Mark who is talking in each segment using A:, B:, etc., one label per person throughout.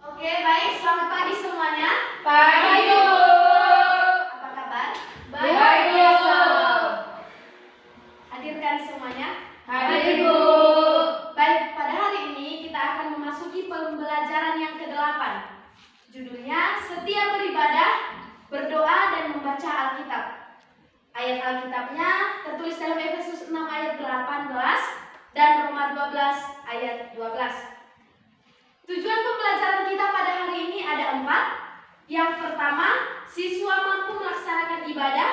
A: Oke, baik. Selamat pagi semuanya.
B: Pagi, Bu.
A: Apa kabar?
B: Baik, Bu.
A: Hadirkan semuanya.
B: Hadir, Bu.
A: Baik, pada hari ini kita akan memasuki pembelajaran yang ke-8. Judulnya Setia Beribadah, Berdoa dan Membaca Alkitab. Ayat Alkitabnya tertulis dalam Efesus 6 ayat 18 dan Roma 12 ayat 12. Tujuan pembelajaran kita pada hari ini ada 4. Yang pertama, siswa mampu melaksanakan ibadah,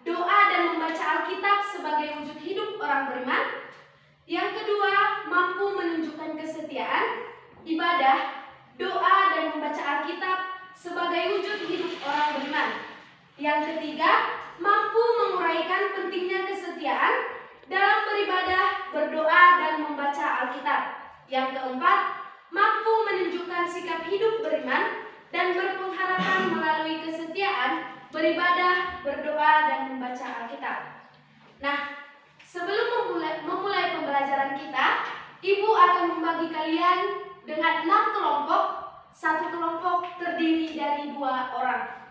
A: doa dan membaca Alkitab sebagai wujud hidup orang beriman. Yang kedua, mampu menunjukkan kesetiaan, ibadah, doa dan membaca Alkitab sebagai wujud hidup orang beriman. Yang ketiga, mampu menguraikan pentingnya kesetiaan dalam beribadah, berdoa dan membaca Alkitab. Yang keempat, mampu menunjukkan sikap hidup beriman dan berpengharapan melalui kesetiaan, beribadah, berdoa, dan membaca Alkitab. Nah, sebelum memulai pembelajaran kita, Ibu akan membagi kalian dengan 6 kelompok. Satu kelompok terdiri dari 2 orang.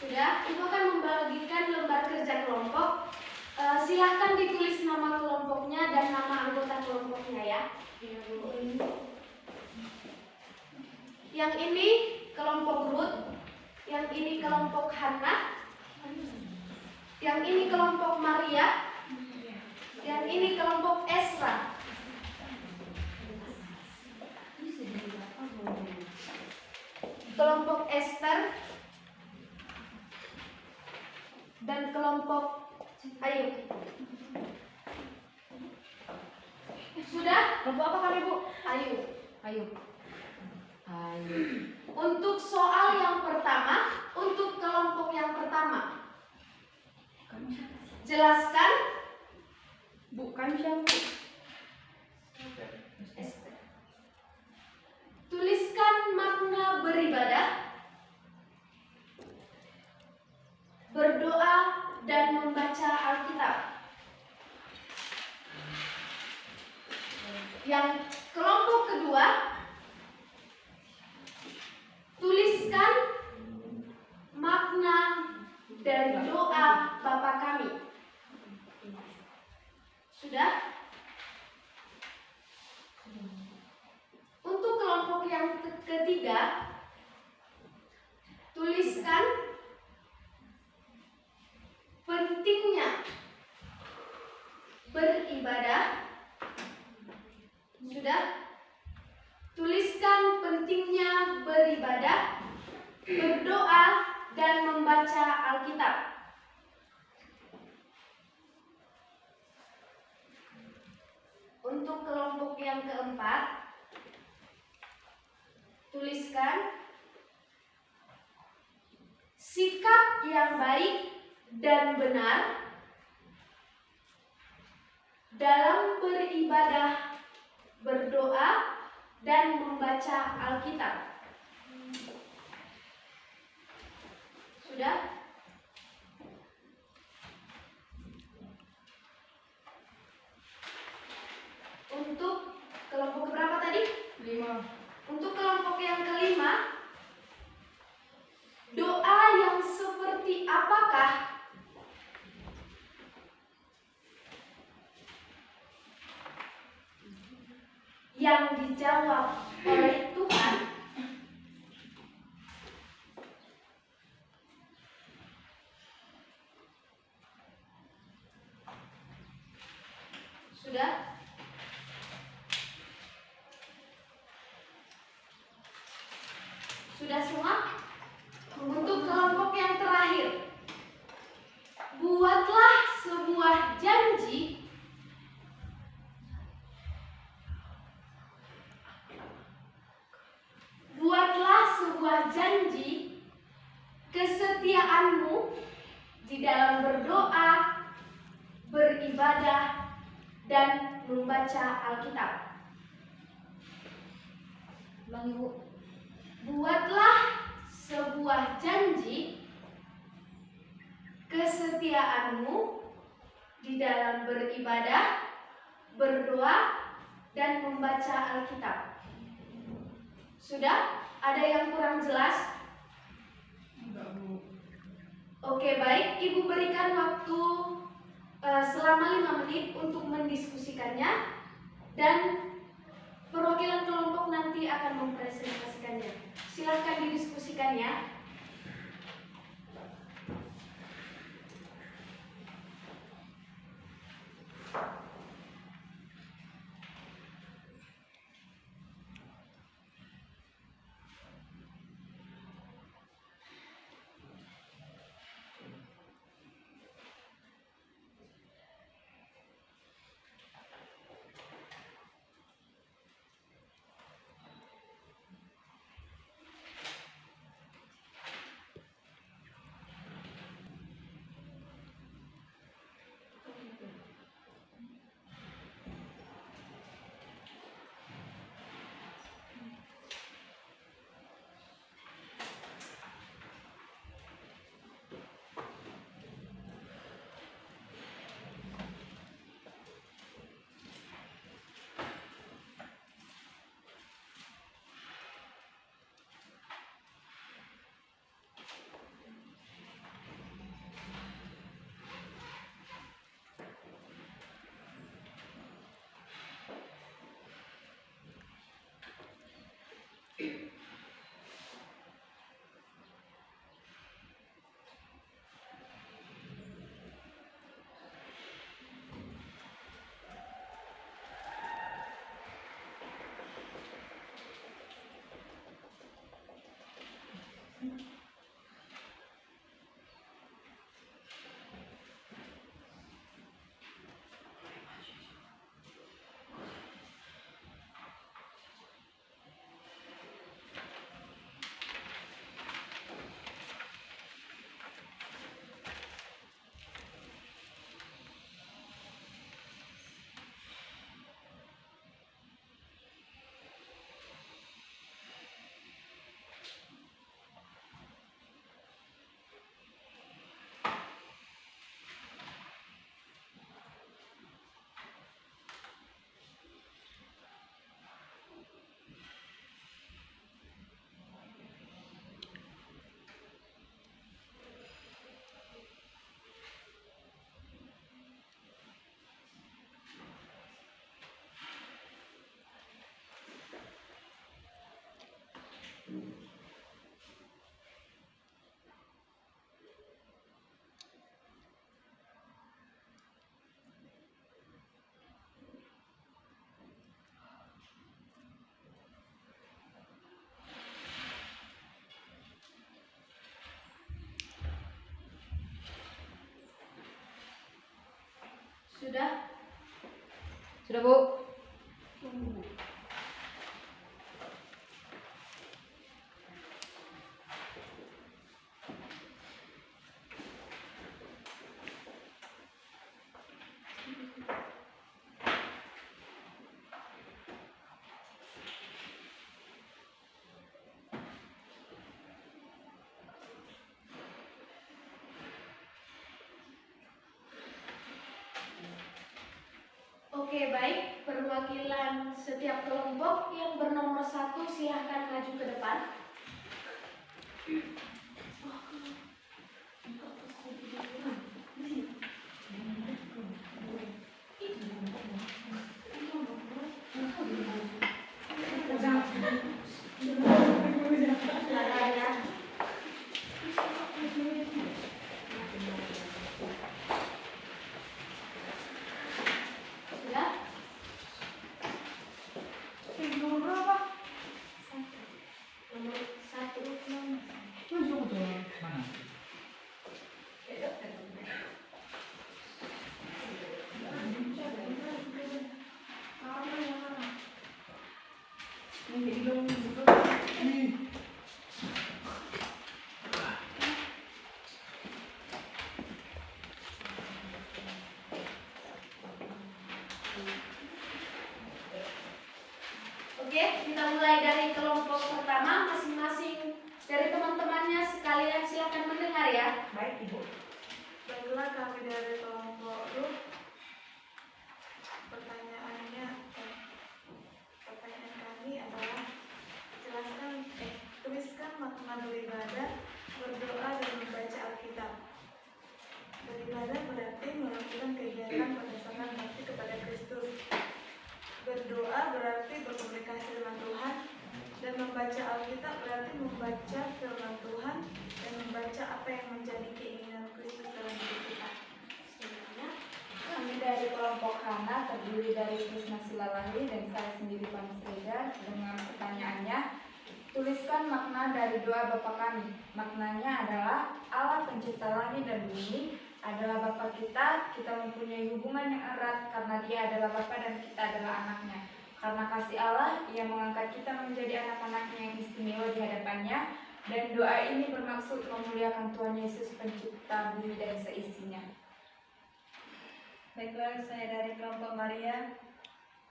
A: Sudah, Ibu akan membagikan lembar kerja kelompok. Silahkan ditulis nama kelompoknya dan nama anggota kelompoknya ya. Yang ini kelompok Ruth, yang ini kelompok Hannah, yang ini kelompok Maria, yang ini kelompok Esra. Kelompok Esther dan kelompok Ayub. Sudah?
B: Kelompok apa kami, Bu?
A: Ayub.
B: Ayo.
A: Untuk soal yang pertama, untuk kelompok yang pertama, jelaskan.
B: Bukan siapa?
A: Esther. Tuliskan makna beribadah, berdoa dan membaca Alkitab. Yang kelompok kedua, tuliskan makna dari doa Bapa kami. Sudah? Untuk kelompok yang ketiga, tuliskan pentingnya beribadah. Sudah? Tuliskan pentingnya beribadah, berdoa, dan membaca Alkitab. Untuk kelompok yang keempat, tuliskan sikap yang baik dan benar dalam beribadah, berdoa, dan membaca Alkitab. Sudah? Untuk kelompok berapa tadi?
B: 5.
A: Untuk kelompok yang kelima, doa yang seperti apakah yang dijawab oleh Tuhan? Sudah? Sudah semua? Untuk kelompok yang terakhir, buatlah sebuah janji kesetiaanmu di dalam berdoa, beribadah, dan membaca Alkitab.
B: Ulangi, Bu.
A: Buatlah sebuah janji kesetiaanmu di dalam beribadah, berdoa, dan membaca Alkitab. Sudah? Ada yang kurang jelas?
B: Enggak, Bu.
A: Oke, baik. Ibu berikan waktu selama 5 menit untuk mendiskusikannya, dan perwakilan kelompok nanti akan mempresentasikannya. Silahkan didiskusikannya. Sudah?
B: Sudah, Bu.
A: Tunggu. Oke, baik. Perwakilan setiap kelompok yang bernomor 1 silahkan maju ke depan. Silakan ya. Sudah?
B: Nomor berapa?
A: Nomor 1. Oke, kita mulai dari kelompok pertama. Masing-masing dari teman-temannya sekalian silakan mendengar ya.
B: Baik, Ibu.
C: Baiklah, kami dari kelompok Ruh. Pertanyaan kami adalah tuliskan makna beribadah, berdoa dan membaca Alkitab. Beribadah berarti melakukan kegiatan berdasarkan bakti kepada Kristus. Berdoa berarti berkomunikasi dengan Tuhan, dan membaca Alkitab berarti membaca firman Tuhan dan membaca apa yang menjadi keinginan Kristus dalam hidup kita.
B: Kami dari kelompok Hana terdiri dari Krisna Silalahi dan saya sendiri Panisreda dengan pertanyaannya, tuliskan makna dari doa Bapa kami. Maknanya adalah Allah pencipta langit dan bumi adalah Bapa kita. Kita mempunyai hubungan yang erat karena Dia adalah Bapa dan kita adalah anaknya. Karena kasih Allah, Ia mengangkat kita menjadi anak-anaknya yang istimewa di hadapannya. Dan doa ini bermaksud memuliakan Tuhan Yesus pencipta bumi dan seisinya.
D: Baiklah, saya dari kelompok Maria.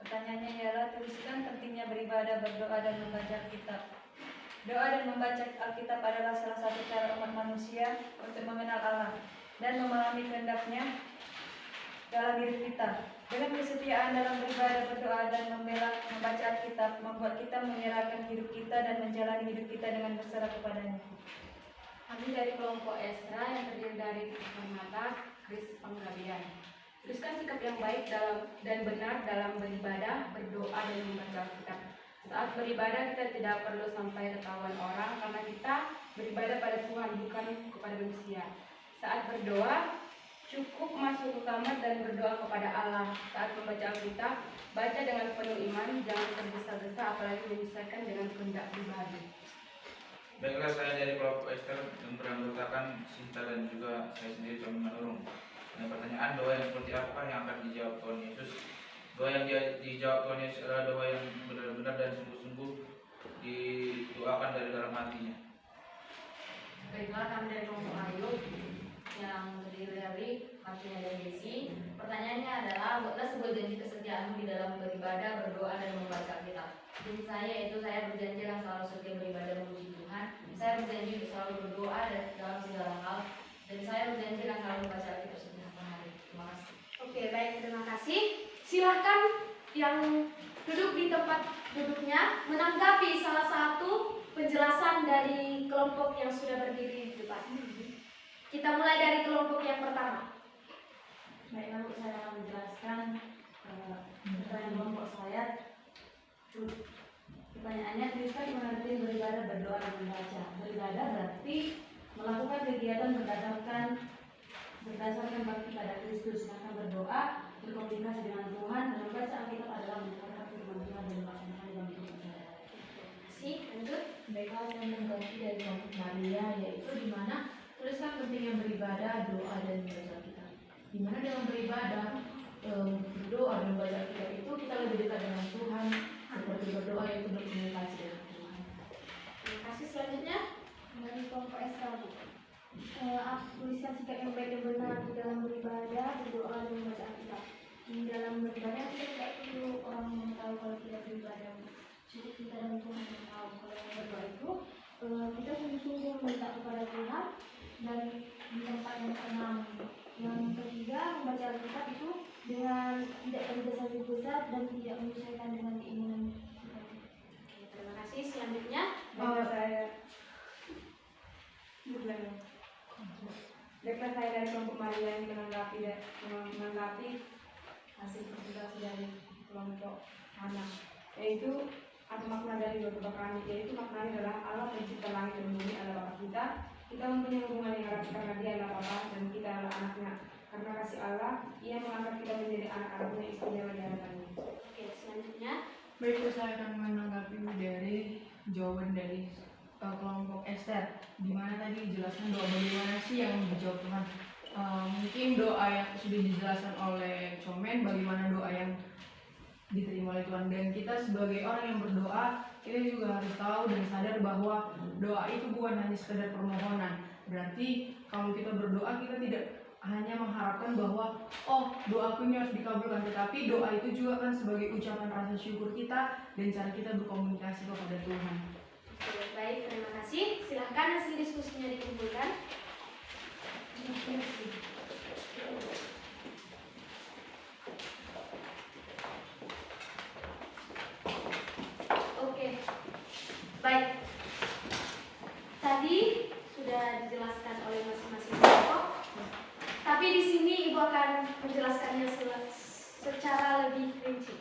D: Pertanyaannya ialah tuliskan pentingnya beribadah, berdoa dan membaca Alkitab. Doa dan membaca Alkitab adalah salah satu cara umat manusia untuk mengenal Allah dan memahami kehendak-Nya dalam hidup kita. Dengan kesetiaan dalam beribadah, berdoa dan membaca Alkitab membuat kita menyerahkan hidup kita dan menjalani hidup kita dengan berserah kepadanya.
B: Kami dari kelompok Esra yang terdiri dari Permata, Kris Penggabian. Tuliskan sikap yang baik dan benar dalam beribadah, berdoa dan membaca Alkitab. Saat beribadah kita tidak perlu sampai ketahuan orang karena kita beribadah pada Tuhan bukan kepada manusia. Saat berdoa cukup masuk ke kamar dan berdoa kepada Allah. Saat membaca Alkitab, baca dengan penuh iman, jangan tergesa-gesa apalagi menyelesaikan dengan kehendak pribadi.
E: Baiklah, saya dari kelompok Esther yang beranggotakan Sinta dan juga saya sendiri Tommy Manurung. Nah, pertanyaan, doa yang seperti apakah yang akan dijawab Tuhan Yesus? Doa yang dijawab Tuhan Yesus adalah doa yang benar-benar dan sungguh-sungguh didoakan dari dalam hatinya.
B: Baiklah, kami dari kelompok Ayu yang terdiri dari Martina dan Desi. Pertanyaannya adalah, buatlah sebuah janji kesetiaanmu di dalam beribadah, berdoa dan membaca Alkitab. Janji saya yaitu saya berjanji akan selalu setia beribadah memuji Tuhan. Saya berjanji untuk selalu berdoa dalam segala hal. Dan saya berjanji akan selalu membaca Alkitab setiap hari. Terima kasih.
A: Oke, baik, terima kasih. Silahkan yang duduk di tempat duduknya menanggapi salah satu penjelasan dari kelompok yang sudah berdiri di depan. Kita mulai dari kelompok yang pertama.
B: Baiklah, Bu, saya akan menjelaskan pertanyaan kelompok saya. Pertanyaannya, tuliskan mengerti beribadah, berdoa dan membaca. Beribadah berarti melakukan kegiatan berdasarkan bakti pada Kristus. Sedangkan berdoa berkomunikasi dengan Tuhan dan membaca Alkitab adalah mendengarkan firman Tuhan dan melaksanakan dalam hidup kita.
A: Si, lanjut.
F: Baiklah, saya mengganti dari kelompok Maria, yaitu di mana tuliskan pentingnya beribadah, doa dan membaca Alkitab. Di mana dalam beribadah, berdoa dan membaca Alkitab itu kita lebih dekat dengan Tuhan, seperti berdoa yaitu berkomunikasi dengan Tuhan.
A: Terima kasih. Selanjutnya
G: dari kelompok Esra, tuliskan sikap yang baik dan benar di dalam beribadah, berdoa dan membaca Alkitab. Di dalam beribadah kita tidak perlu orang yang tahu kalau kita beribadah, cukup kita dan Tuhan yang tahu. Kalau yang berdoa itu kita sungguh-sungguh minta kepada Tuhan dan di tempat yang tenang. Yang ketiga, membaca Alkitab itu dengan tidak tergesa-gesa dan tidak menyesuaikan dengan keinginan kita.
A: Oke, terima kasih. Selanjutnya
B: Baiklah, saya dari kelompok Maria yang menanggapi hasil presentasi dari kelompok Hana, yaitu apa makna dari doa Bapa kami, yaitu maknanya adalah Allah pencipta langit dan bumi adalah Bapa kita. Kita mempunyai hubungan yang erat karena Dia adalah Bapa dan kita adalah anaknya. Karena kasih Allah, Ia mengangkat kita menjadi anak-anaknya istimewa di hadapannya.
A: oke, selanjutnya
F: Baik, saya akan menanggapi dari jawaban dari kelompok Esther, di mana tadi dijelaskan doa bagaimana sih yang dijawab Tuhan. Mungkin doa yang sudah dijelaskan oleh Comen, bagaimana doa yang diterima oleh Tuhan, dan kita sebagai orang yang berdoa kita juga harus tahu dan sadar bahwa doa itu bukan hanya sekedar permohonan. Berarti kalau kita berdoa kita tidak hanya mengharapkan bahwa oh doaku ini harus dikabulkan, tetapi doa itu juga kan sebagai ucapan rasa syukur kita dan cara kita berkomunikasi kepada Tuhan.
A: Oke, baik, terima kasih. Silahkan hasil diskusinya dikumpulkan. Oke, baik. Tadi sudah dijelaskan oleh masing-masing kelompok, tapi di sini Ibu akan menjelaskannya secara lebih rinci.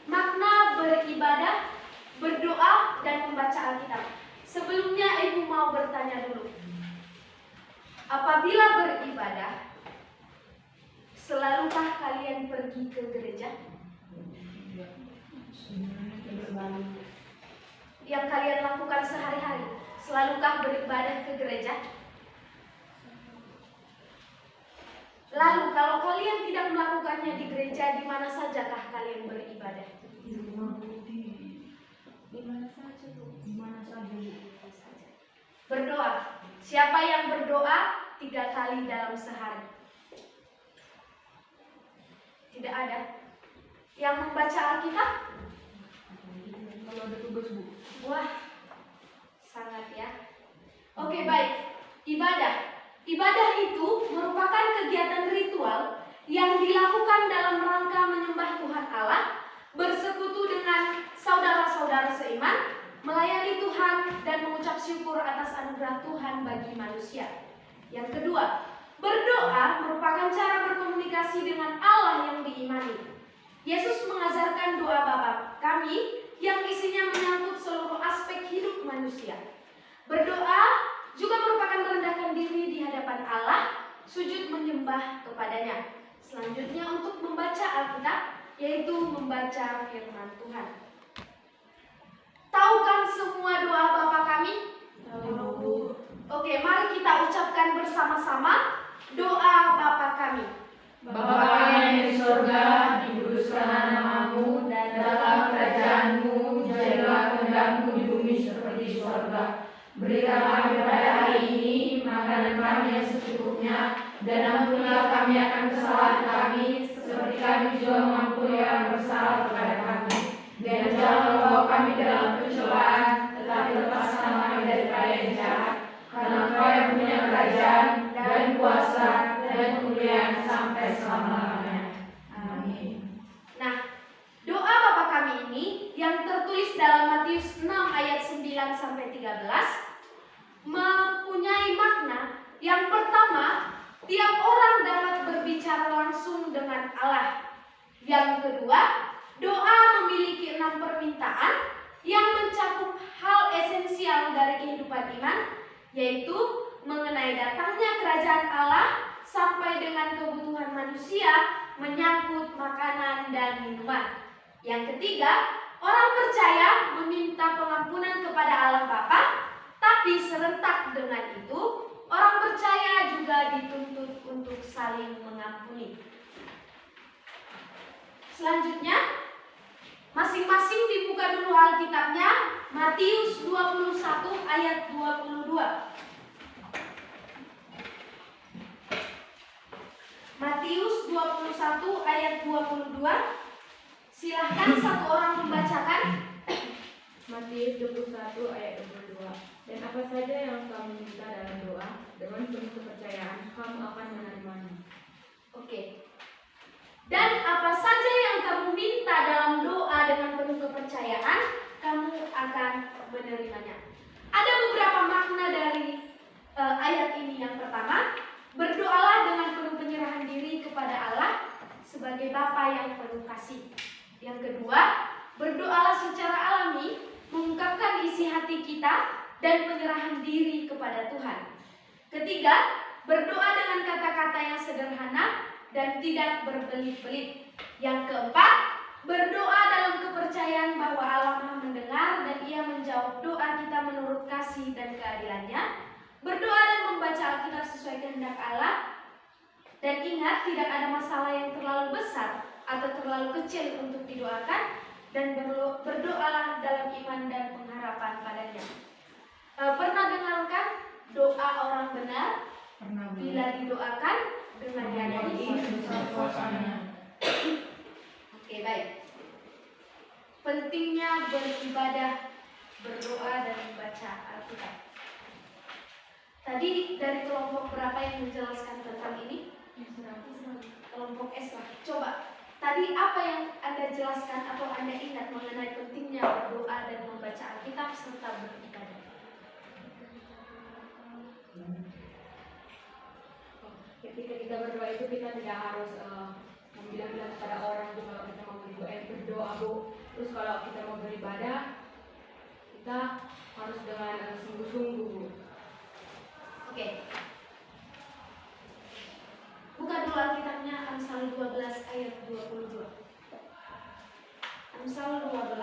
A: Makna beribadah, berdoa, dan membaca Alkitab. Sebelumnya Ibu mau bertanya dulu. Apabila beribadah, selalukah kalian pergi ke gereja? Yang kalian lakukan sehari-hari, selalukah beribadah ke gereja? Lalu kalau kalian tidak melakukannya di gereja, di mana sajakah kalian beribadah?
F: Di rumah,
B: Di mana saja, Bu?
F: di mana saja, Bu?
A: Berdoa. Siapa yang berdoa 3 kali dalam sehari? Tidak ada. Yang membaca Alkitab?
F: Kalau ada tugas, Bu.
A: Wah, sangat ya. Oke, baik. Ibadah. Ibadah itu merupakan kegiatan ritual yang dilakukan dalam rangka menyembah Tuhan Allah, bersekutu dengan saudara-saudara seiman, melayani Tuhan, dan mengucap syukur atas anugerah Tuhan bagi manusia. Yang kedua, berdoa merupakan cara berkomunikasi dengan Allah yang diimani. Yesus mengajarkan doa Bapa kami yang isinya menyangkut seluruh aspek hidup manusia. Berdoa juga merupakan merendahkan diri di hadapan Allah, sujud menyembah kepadanya. Selanjutnya untuk membaca Alkitab, yaitu membaca firman Tuhan. Tahu kan semua doa Bapa kami?
F: Tahu.
A: Oke, mari kita ucapkan bersama-sama doa Bapa kami.
F: Bapa yang di surga, dikuduskanlah namamu, datanglah kerajaanmu, jadilah kehendakmu di bumi seperti di surga. Berikan kami pada hari ini makanan kami yang secukupnya, dan ampunilah kami akan kesalahan kami, seperti kami juga mengampuni orang bersalah kepada kami. Dan jangan membawa kami dalam pencobaan, tetapi lepaskan kami daripada yang jahat. Karena Engkau yang punya kerajaan dan kuasa dan kemuliaan sampai selama-lamanya. Amin.
A: Nah, doa Bapa kami ini yang tertulis dalam Matius 6 ayat 9 sampai 13 mempunyai makna. Yang pertama, tiap orang dapat berbicara langsung dengan Allah. Yang kedua, doa memiliki 6 permintaan yang mencakup hal esensial dari kehidupan iman, yaitu mengenai datangnya kerajaan Allah sampai dengan kebutuhan manusia menyangkut makanan dan minuman. Yang ketiga, orang percaya meminta pengampunan kepada Allah Bapa, tapi serentak dengan itu, orang percaya juga dituntut untuk saling mengampuni. Selanjutnya, masing-masing dibuka dulu Alkitabnya, Matius 21 ayat 22. Matius 21 ayat 22. Silahkan satu orang membacakan.
B: Matius 21 ayat 22. Dan apa saja yang kamu minta dalam doa, dengan penuh kepercayaan kamu akan menerimanya.
A: Oke. Dan apa saja yang kamu minta dalam doa dengan penuh kepercayaan, kamu akan menerimanya. Ada beberapa makna dari ayat ini. Yang pertama, berdoalah dengan penuh penyerahan diri kepada Allah sebagai Bapa yang penuh kasih. Yang kedua, berdoalah secara alami, mengungkapkan isi hati kita dan penyerahan diri kepada Tuhan. Ketiga, berdoa dengan kata-kata yang sederhana dan tidak berbelit-belit. Yang keempat, berdoa dalam kepercayaan bahwa Allah Maha mendengar dan Ia menjawab doa kita menurut kasih dan keadilannya. Berdoa dan membaca Alkitab sesuai kehendak Allah. Dan ingat, tidak ada masalah yang terlalu besar atau terlalu kecil untuk didoakan. Dan berdoalah dalam iman dan pengharapan padanya. Pernah dengarkan doa orang benar?
F: Pernah, Bu.
A: Bila didoakan dengan diadai
F: suasana.
A: Oke, baik. Pentingnya beribadah, berdoa, dan membaca Alkitab. Tadi dari kelompok berapa yang menjelaskan tentang ini? Kelompok Esra. Coba, tadi apa yang Anda jelaskan atau Anda ingat mengenai pentingnya berdoa dan membaca Alkitab serta beribadah?
F: Ketika kita berdoa itu kita tidak harus bilang-bilang kepada orang tuh kalau kita mau berdoa Bu. Terus kalau kita mau beribadah kita harus dengan sungguh-sungguh Bu.
A: Oke. Buka dulu Alkitabnya Amsal 12 ayat 22. Amsal 12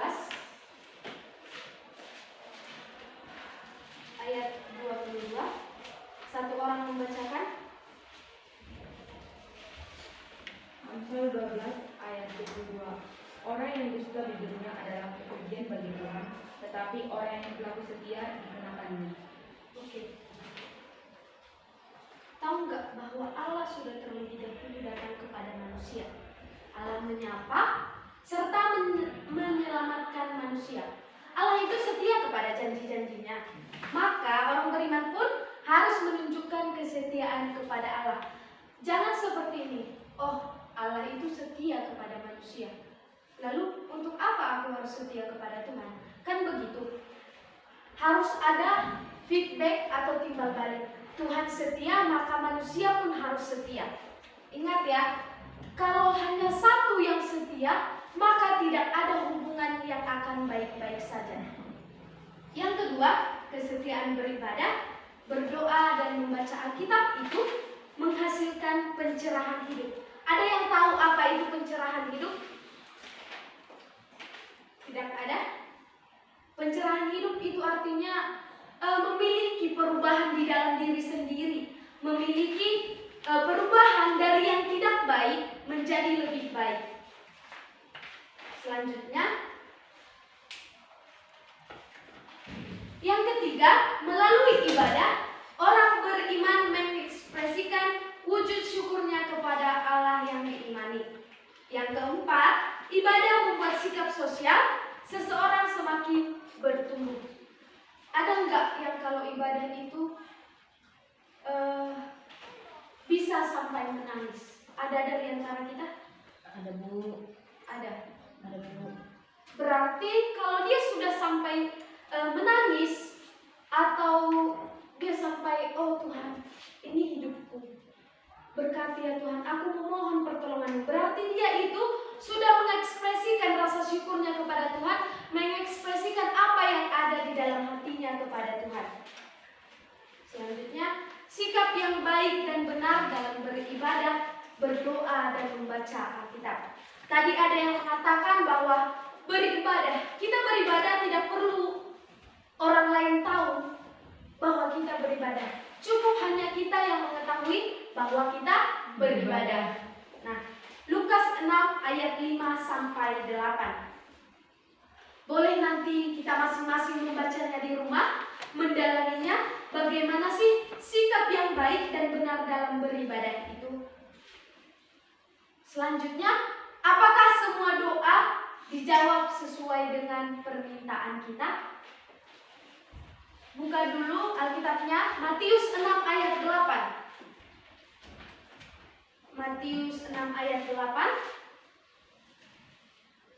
A: ayat 22. Satu orang membacakan.
F: Amsal 12 ayat 22. Orang yang dusta di dunia adalah kekejian bagi Tuhan, tetapi orang yang berlaku setia dikenakannya.
A: Oke. Tahu nggak bahwa Allah sudah terlebih dahulu datang kepada manusia? Allah menyapa serta menyelamatkan manusia. Allah itu setia kepada janji-janjinya. Maka orang beriman pun harus menunjukkan kesetiaan kepada Allah. Jangan seperti ini. Oh, Allah itu setia kepada manusia. Lalu untuk apa aku harus setia kepada Tuhan? Kan begitu. Harus ada feedback atau timbal balik. Tuhan setia, maka manusia pun harus setia. Ingat ya, kalau hanya satu yang setia, maka tidak ada hubungan yang akan baik-baik saja. Yang kedua, kesetiaan beribadah, berdoa, dan membaca Alkitab itu menghasilkan pencerahan hidup. Ada yang tahu apa itu pencerahan hidup? Tidak ada? Pencerahan hidup itu artinya memiliki perubahan di dalam diri sendiri, memiliki perubahan dari yang tidak baik menjadi lebih baik. Selanjutnya, yang ketiga, melalui ibadah, orang beriman mengekspresikan wujud syukurnya kepada Allah yang diimani. Yang keempat, ibadah membuat sikap sosial seseorang semakin bertumbuh. Ada enggak yang kalau ibadah itu bisa sampai menangis? Ada dari antara kita?
F: Ada Bu.
A: Ada.
F: Ada Bu.
A: Berarti kalau dia sudah sampai menangis atau dia sampai, oh Tuhan, ini hidupku, berkati ya Tuhan, aku memohon pertolongan. Berarti dia itu sudah mengekspresikan rasa syukurnya kepada Tuhan, mengekspresikan apa yang ada di dalam hatinya kepada Tuhan. Selanjutnya, sikap yang baik dan benar dalam beribadah, berdoa, dan membaca Alkitab. Tadi ada yang mengatakan bahwa beribadah, kita beribadah tidak perlu orang lain tahu bahwa kita beribadah. Cukup hanya kita yang mengetahui bahwa kita beribadah. Nah, Lukas 6 ayat 5 sampai 8. Boleh nanti kita masing-masing membacanya di rumah, mendalaminya, bagaimana sih sikap yang baik dan benar dalam beribadah itu. Selanjutnya, apakah semua doa dijawab sesuai dengan permintaan kita? Buka dulu Alkitabnya, Matius 6 ayat 8. Matius 6 ayat 8.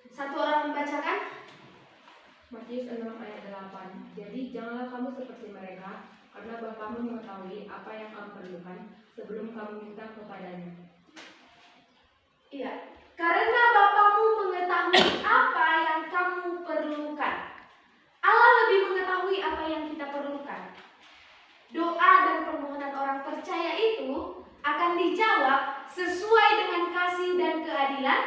A: Satu orang membacakan.
F: Matius 6 ayat 8. Jadi janganlah kamu seperti mereka, karena Bapamu mengetahui apa yang kamu perlukan sebelum kamu minta kepadanya.
A: Iya, karena Bapamu mengetahui apa yang kamu perlukan. Allah lebih mengetahui apa yang kita perlukan. Doa dan permohonan orang percaya itu akan dijawab sesuai dengan kasih dan keadilan,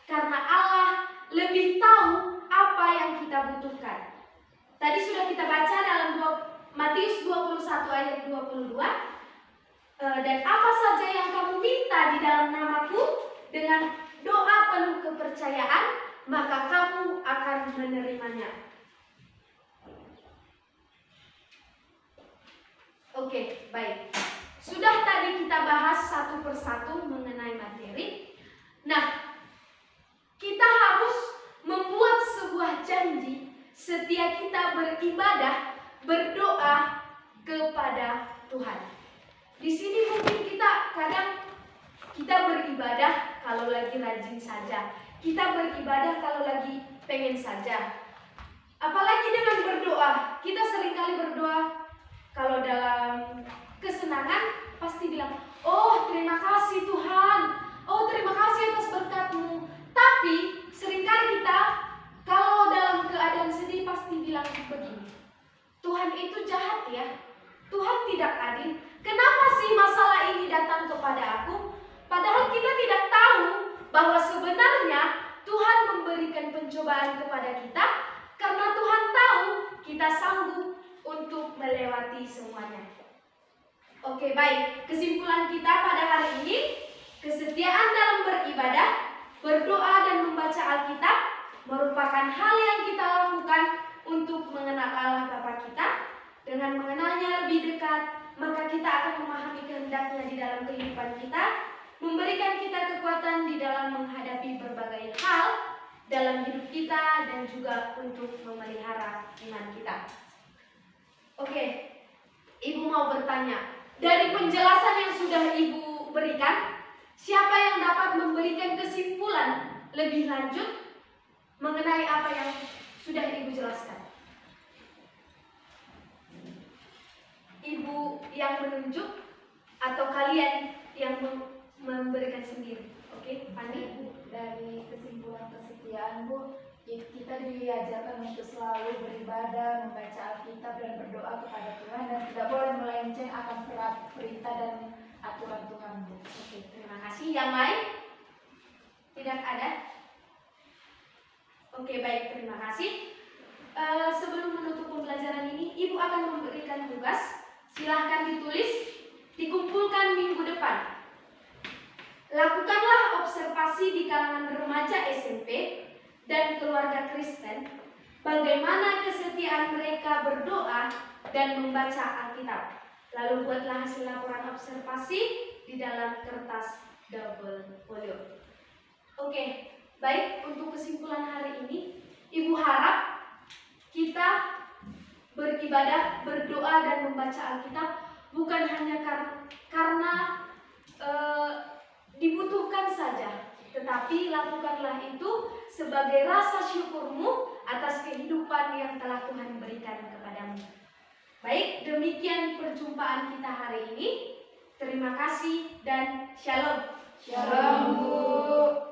A: karena Allah lebih tahu apa yang kita butuhkan. Tadi sudah kita baca dalam Matius 21 ayat 22. Dan apa saja yang kamu minta di dalam namaku, dengan doa penuh kepercayaan, maka kamu akan menerimanya. Oke, baik. Sudah tadi kita bahas satu persatu mengenai materi. Nah, kita harus membuat sebuah janji setiap kita beribadah, berdoa kepada Tuhan. Di sini mungkin kita kadang beribadah kalau lagi rajin saja. Kita beribadah kalau lagi pengen saja. Apalagi dengan berdoa. Kita seringkali berdoa kalau dalam kesenangan pasti bilang, "Oh, terima kasih Tuhan. Oh, terima kasih atas berkat-Mu." Tapi seringkali kita kalau dalam keadaan sedih pasti bilang begini, "Tuhan itu jahat ya. Tuhan tidak adil. Kenapa sih masalah ini datang kepada aku?" Padahal kita tidak tahu bahwa sebenarnya Tuhan memberikan pencobaan kepada kita karena Tuhan tahu kita sanggup untuk melewati semuanya. Oke, baik. Kesimpulan kita pada hari ini, kesetiaan dalam beribadah, berdoa dan membaca Alkitab merupakan hal yang kita lakukan untuk mengenal Allah Bapa kita. Dengan mengenalnya lebih dekat, maka kita akan memahami kehendaknya di dalam kehidupan kita, memberikan kita kekuatan di dalam menghadapi berbagai hal dalam hidup kita dan juga untuk memelihara iman kita. Oke, Ibu mau bertanya, dari penjelasan yang sudah Ibu berikan, siapa yang dapat memberikan kesimpulan lebih lanjut mengenai apa yang sudah Ibu jelaskan? Ibu yang menunjuk atau kalian yang memberikan sendiri? Oke, Pani.
B: Dari kesimpulan kesetiaan, Bu, kita diajarkan untuk selalu beribadah, membaca Alkitab dan berdoa kepada Tuhan dan tidak boleh melenceng akan perintah dan aturan Tuhan, Bu.
A: Oke, terima kasih. Yang lain? Tidak ada? Oke, baik, terima kasih. Sebelum menutup pembelajaran ini, Ibu akan memberikan tugas. Silahkan ditulis, dikumpulkan minggu depan. Lakukanlah observasi di kalangan remaja SMP dan keluarga Kristen, bagaimana kesetiaan mereka berdoa dan membaca Alkitab. Lalu buatlah hasil laporan observasi di dalam kertas double folio. Oke, baik, untuk kesimpulan hari ini, Ibu harap kita beribadah, berdoa dan membaca Alkitab bukan hanya karena dibutuhkan saja, tetapi lakukanlah itu sebagai rasa syukurmu atas kehidupan yang telah Tuhan berikan kepadamu. Baik, demikian perjumpaan kita hari ini. Terima kasih dan shalom.
B: Shalom, Bu.